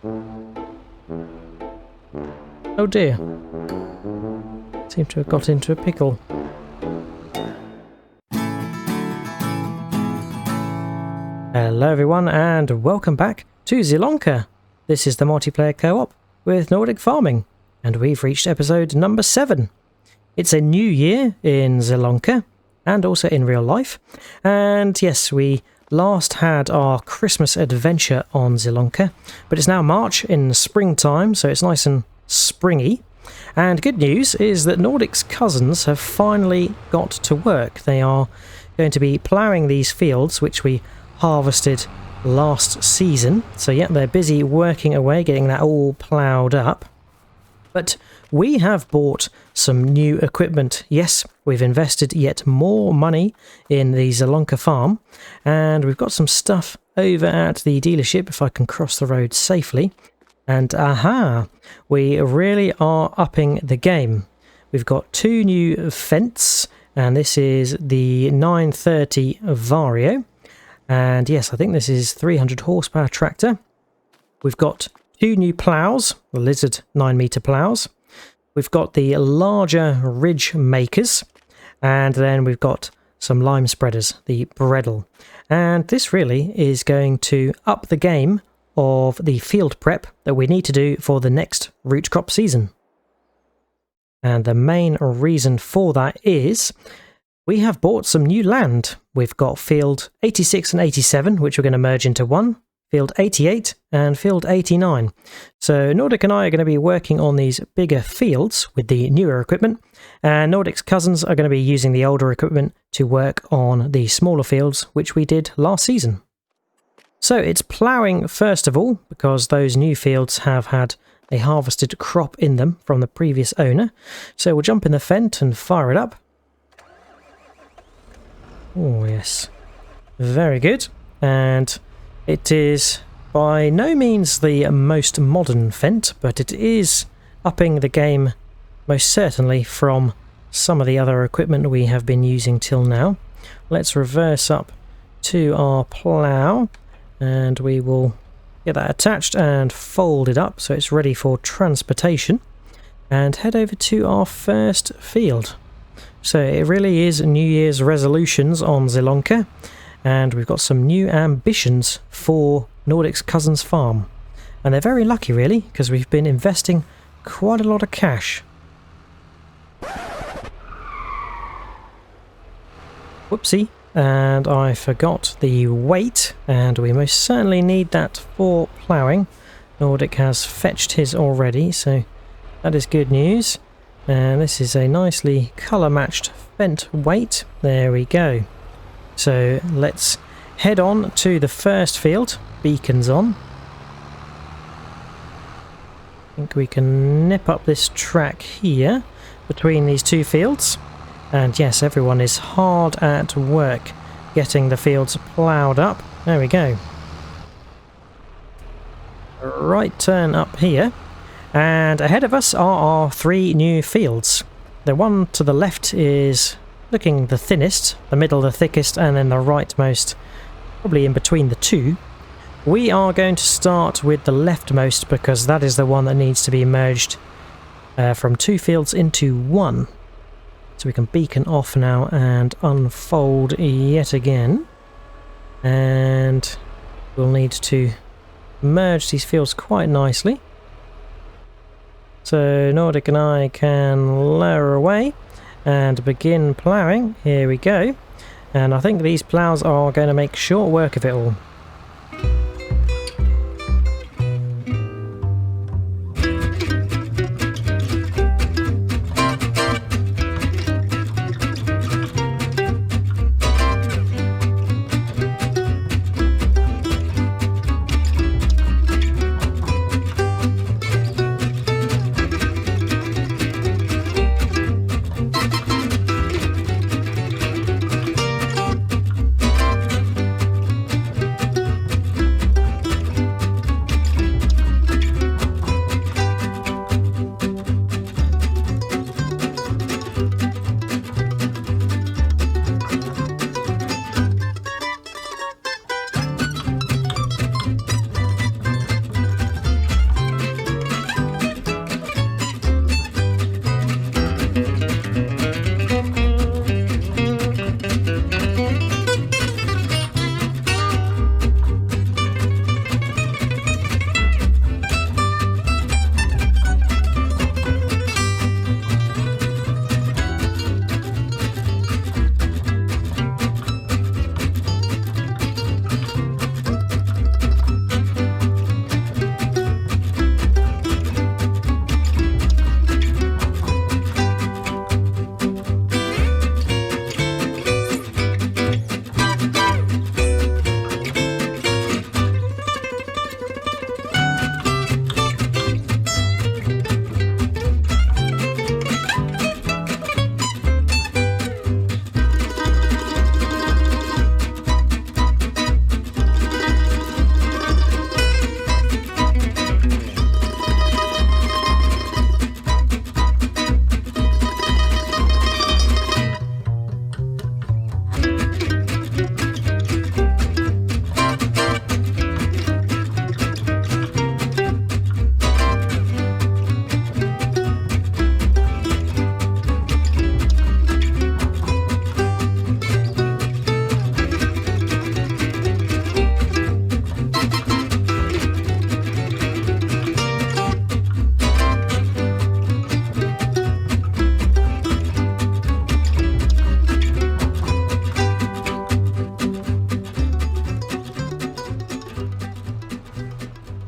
Oh dear. Seem to have got into a pickle. Hello everyone and welcome back to Zielonka. This is the multiplayer co-op with Nordic farming and we've reached episode number 7. It's a new year in Zielonka and also in real life. And yes, we last had our Christmas adventure on Zielonka, but it's now March in springtime, so it's nice and springy. And good news is that Nordic's cousins have finally got to work. They are going to be ploughing these fields which we harvested last season. So yeah, they're busy working away, getting that all ploughed up. But we have bought some new equipment. Yes, we've invested yet more money in the Zielonka farm, and we've got some stuff over at the dealership, if I can cross the road safely. And aha, we really are upping the game. We've got 2 new Fents, and this is the 930 Vario. And yes, I think this is 300 horsepower tractor. We've got 2 new ploughs, the Lizard 9-meter ploughs. We've got the larger ridge makers, and then we've got some lime spreaders, the Bredel. And this really is going to up the game of the field prep that we need to do for the next root crop season. And the main reason for that is we have bought some new land. We've got field 86 and 87, which we're going to merge into one. Field 88 and field 89. So Nordic and I are going to be working on these bigger fields with the newer equipment, and Nordic's cousins are going to be using the older equipment to work on the smaller fields which we did last season. So it's ploughing first of all, because those new fields have had a harvested crop in them from the previous owner. So we'll jump in the Fent and fire it up. Oh yes, very good. And it is by no means the most modern Fent, but it is upping the game most certainly from some of the other equipment we have been using till now. Let's reverse up to our plough and we will get that attached and fold it up so it's ready for transportation, and head over to our first field. So it really is New Year's resolutions on Zielonka. And we've got some new ambitions for Nordic's cousins farm. And they're very lucky really, because we've been investing quite a lot of cash. Whoopsie. And I forgot the weight, and we most certainly need that for ploughing. Nordic has fetched his already, so that is good news. And this is a nicely colour matched Fent weight. There we go. So let's head on to the first field. Beacons on. I think we can nip up this track here between these 2 fields. And yes, everyone is hard at work getting the fields ploughed up. There we go. Right turn up here. And ahead of us are our 3 new fields. The one to the left is looking the thinnest, the middle the thickest, and then the rightmost probably in between the 2. We are going to start with the leftmost because that is the one that needs to be merged from 2 fields into 1. So we can beacon off now and unfold yet again. And we'll need to merge these fields quite nicely. So Nordic and I can lower away and begin ploughing. Here we go. And I think these ploughs are going to make short work of it all.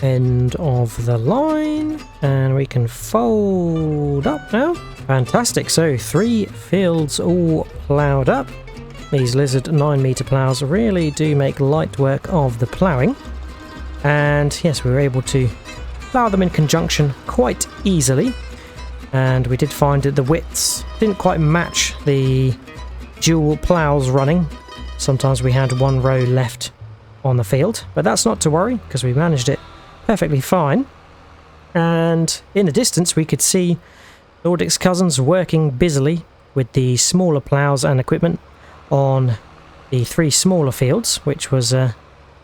end of the line, and we can fold up now. Fantastic. So 3 fields all ploughed up. These lizard 9-meter ploughs really do make light work of the ploughing. And yes, we were able to plough them in conjunction quite easily. And we did find that the widths didn't quite match the dual ploughs running. Sometimes we had 1 row left on the field, but that's not to worry because we managed it perfectly fine. And in the distance we could see Nordic's cousins working busily with the smaller ploughs and equipment on the 3 smaller fields, which was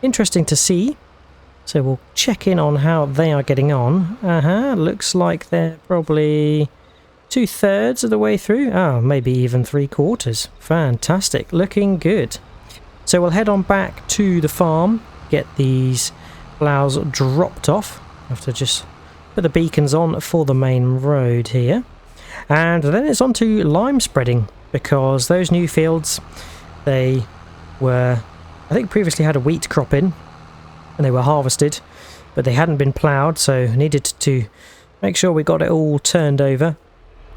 interesting to see. So we'll check in on how they are getting on. Looks like they're probably 2/3 of the way through. Oh, maybe even 3/4. Fantastic, looking good. So we'll head on back to the farm, get these ploughs dropped off. I have to just put the beacons on for the main road here. And then it's on to lime spreading, because those new fields, they were, I think previously had a wheat crop in, and they were harvested, but they hadn't been ploughed, so needed to make sure we got it all turned over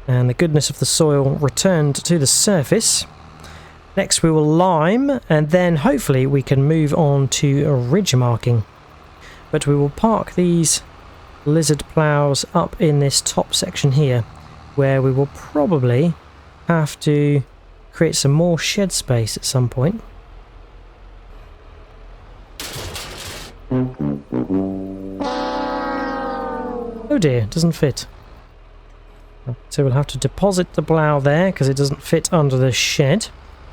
and the goodness of the soil returned to the surface. Next we will lime, and then hopefully we can move on to ridge marking. But we will park these lizard ploughs up in this top section here, where we will probably have to create some more shed space at some point. Oh dear, it doesn't fit. So we'll have to deposit the plough there because it doesn't fit under the shed.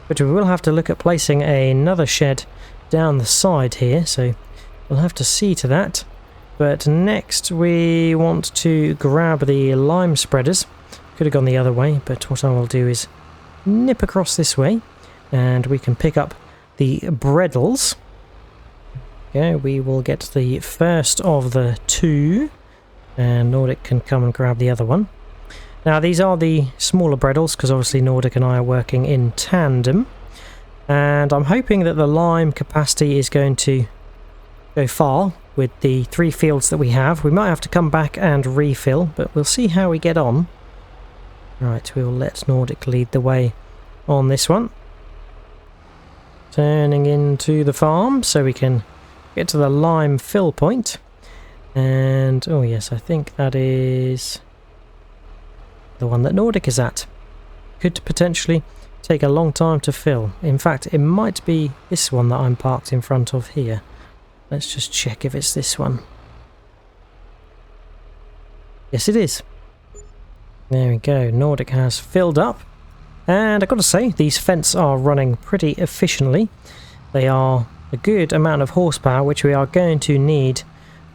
But we will have to look at placing another shed down the side here, so we'll have to see to that. But next we want to grab the lime spreaders. Could have gone the other way, but what I will do is nip across this way and we can pick up the breadles. Okay, we will get the first of the 2, and Nordic can come and grab the other one. Now these are the smaller breadles because obviously Nordic and I are working in tandem, and I'm hoping that the lime capacity is going to go far with the 3 fields that we have. We might have to come back and refill, but we'll see how we get on. Right, we will let Nordic lead the way on this one. Turning into the farm so we can get to the lime fill point. And, oh yes, I think that is the one that Nordic is at. Could potentially take a long time to fill. In fact, it might be this one that I'm parked in front of here. Let's just check if it's this one. Yes, it is. There we go, Nordic has filled up. And I've got to say, these fence are running pretty efficiently. They are a good amount of horsepower, which we are going to need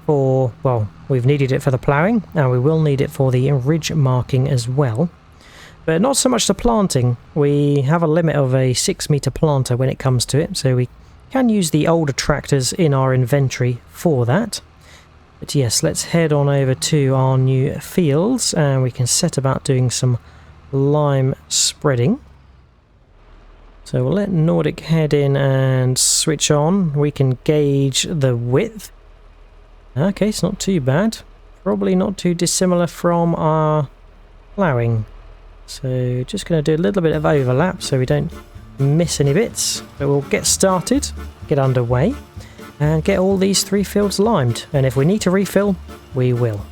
for, well, we've needed it for the ploughing, and we will need it for the ridge marking as well. But not so much the planting. We have a limit of a 6-meter planter when it comes to it, so we can use the older tractors in our inventory for that. But yes, let's head on over to our new fields and we can set about doing some lime spreading. So we'll let Nordic head in and switch on. We can gauge the width. Okay, it's not too bad. Probably not too dissimilar from our ploughing. So just going to do a little bit of overlap so we don't miss any bits. But we'll get started, get underway, and get all these 3 fields limed. And if we need to refill, we will.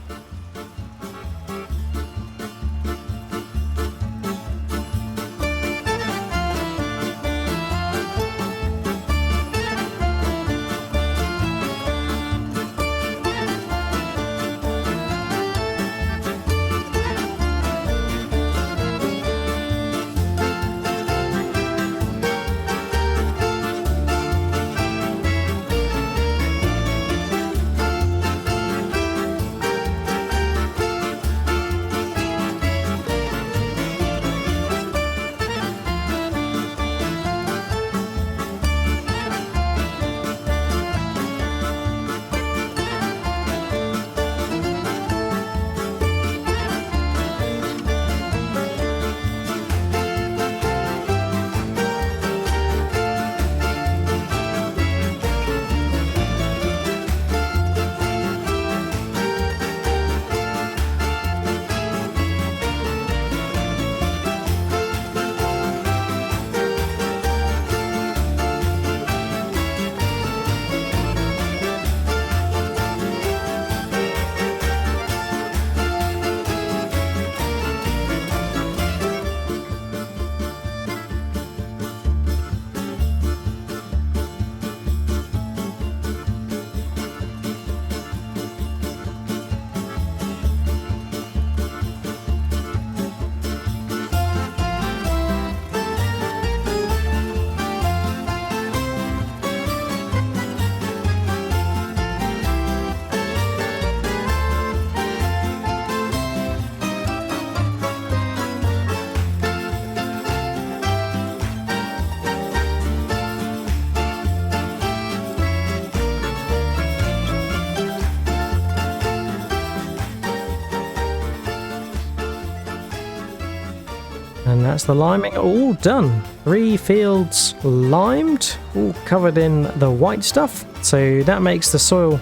that's the liming all done. 3 fields limed, all covered in the white stuff. So that makes the soil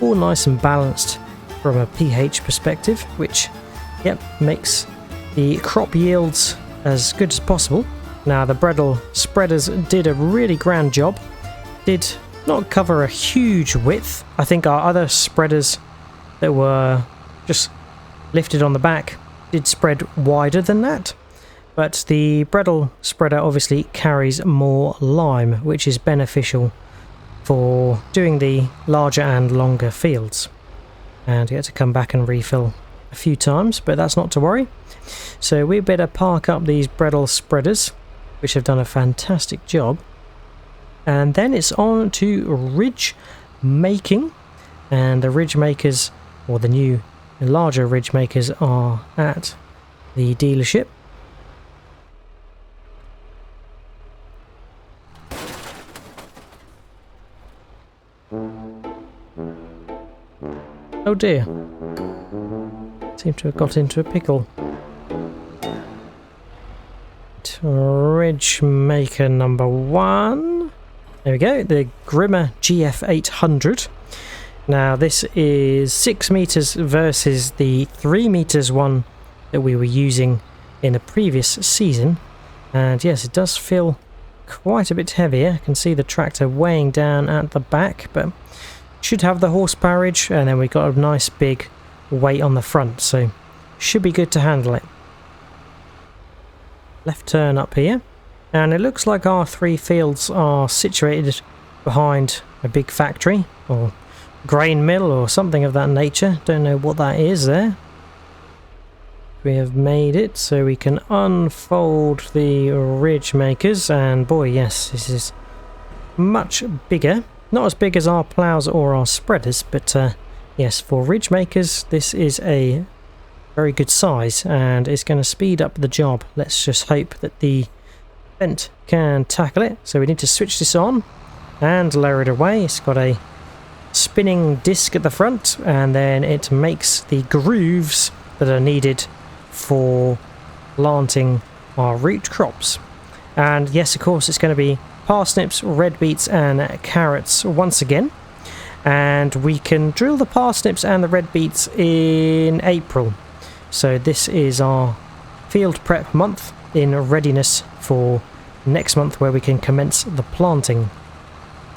all nice and balanced from a pH perspective, which, yep, makes the crop yields as good as possible. Now the Bredel spreaders did a really grand job. Did not cover a huge width. I think our other spreaders that were just lifted on the back did spread wider than that. But the Bredel spreader obviously carries more lime, which is beneficial for doing the larger and longer fields. And you have to come back and refill a few times, but that's not to worry. So we better park up these Bredel spreaders, which have done a fantastic job. And then it's on to ridge making. And the ridge makers, or the new larger ridge makers, are at the dealership. Oh dear. Seem to have got into a pickle. Ridge maker number 1. There we go, the Grimmer GF800. Now this is 6 meters versus the 3 meters one that we were using in the previous season. And yes, it does feel quite a bit heavier. I can see the tractor weighing down at the back, but should have the horsepowerage, and then we've got a nice big weight on the front, so should be good to handle it. Left turn up here, and it looks like our 3 fields are situated behind a big factory or grain mill or something of that nature. Don't know what that is there. We have made it so we can unfold the ridge makers, and boy, yes, this is much bigger. Not as big as our plows or our spreaders, but yes, for ridge makers this is a very good size, and it's going to speed up the job. Let's just hope that the vent can tackle it. So we need to switch this on and lower it away. It's got a spinning disc at the front, and then it makes the grooves that are needed for planting our root crops. And yes, of course, it's going to be parsnips, red beets and carrots once again. And we can drill the parsnips and the red beets in April. So this is our field prep month in readiness for next month, where we can commence the planting.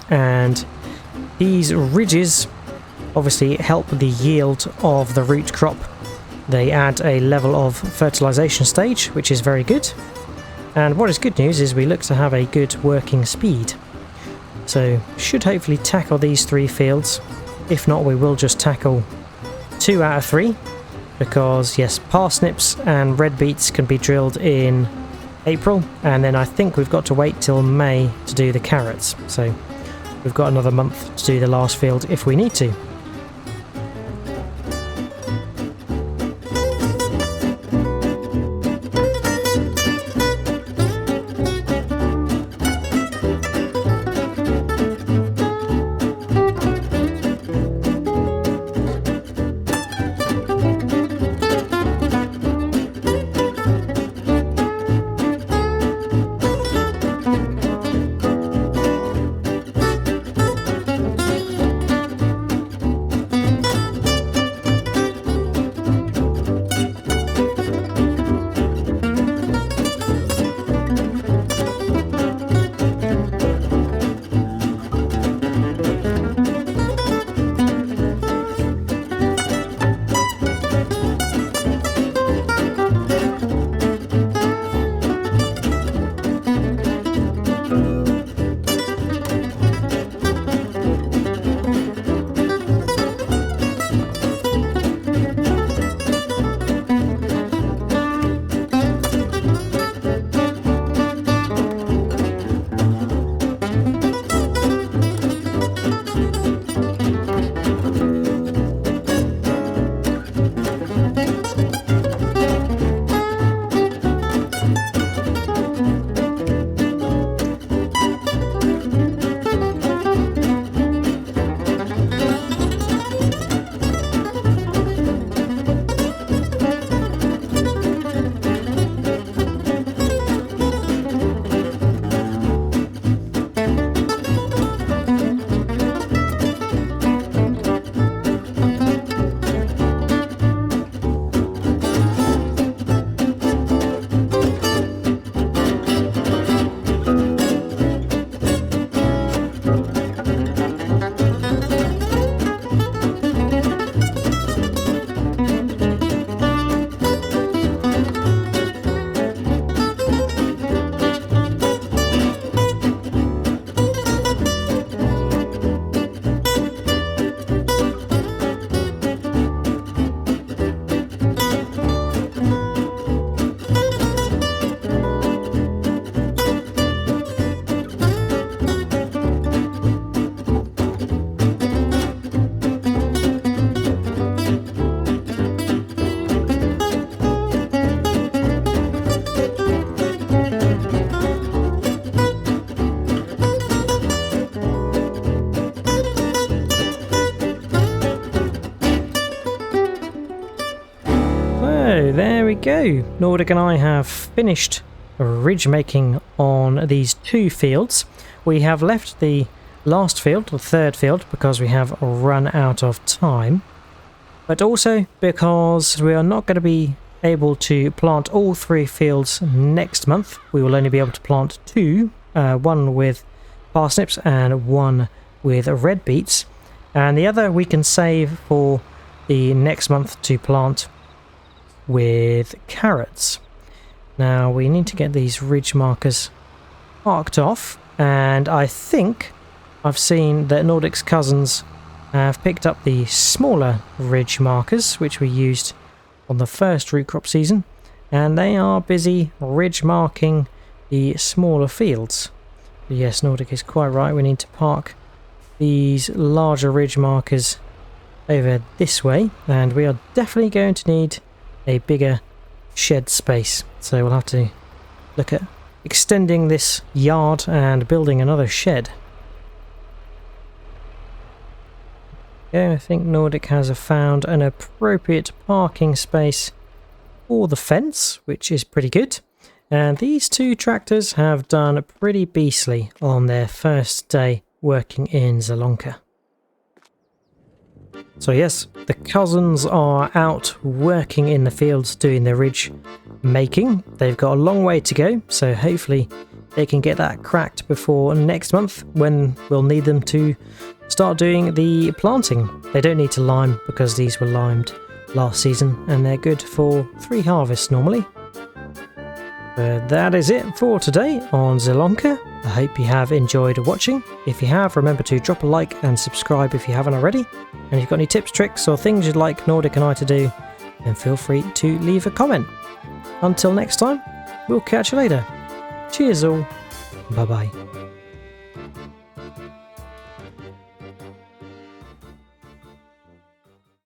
And these ridges obviously help the yield of the root crop. They add a level of fertilization stage, which is very good. And what is good news is we look to have a good working speed. So should hopefully tackle these 3 fields. If not, we will just tackle 2 out of 3. Because yes, parsnips and red beets can be drilled in April. And then I think we've got to wait till May to do the carrots. So we've got another month to do the last field if we need to. go. Nordic and I have finished ridge making on these 2 fields. We have left the last field, the 3rd field, because we have run out of time. But also because we are not going to be able to plant all 3 fields next month. We will only be able to plant 2, one with parsnips and one with red beets. And the other we can save for the next month to plant with carrots. Now we need to get these ridge markers marked off, and I think I've seen that Nordic's cousins have picked up the smaller ridge markers which we used on the first root crop season, and they are busy ridge marking the smaller fields. But yes, Nordic is quite right, we need to park these larger ridge markers over this way, and we are definitely going to need a bigger shed space, so we'll have to look at extending this yard and building another shed. Okay, I think Nordic has found an appropriate parking space for the fence, which is pretty good, and these 2 tractors have done pretty beastly on their first day working in Zielonka. So yes, the cousins are out working in the fields doing the ridge making. They've got a long way to go, so hopefully they can get that cracked before next month when we'll need them to start doing the planting. They don't need to lime because these were limed last season and they're good for 3 harvests normally. But that is it for today on Zielonka. I hope you have enjoyed watching. If you have, remember to drop a like and subscribe if you haven't already. And if you've got any tips, tricks or things you'd like Nordic and I to do, then feel free to leave a comment. Until next time, we'll catch you later. Cheers all. Bye bye.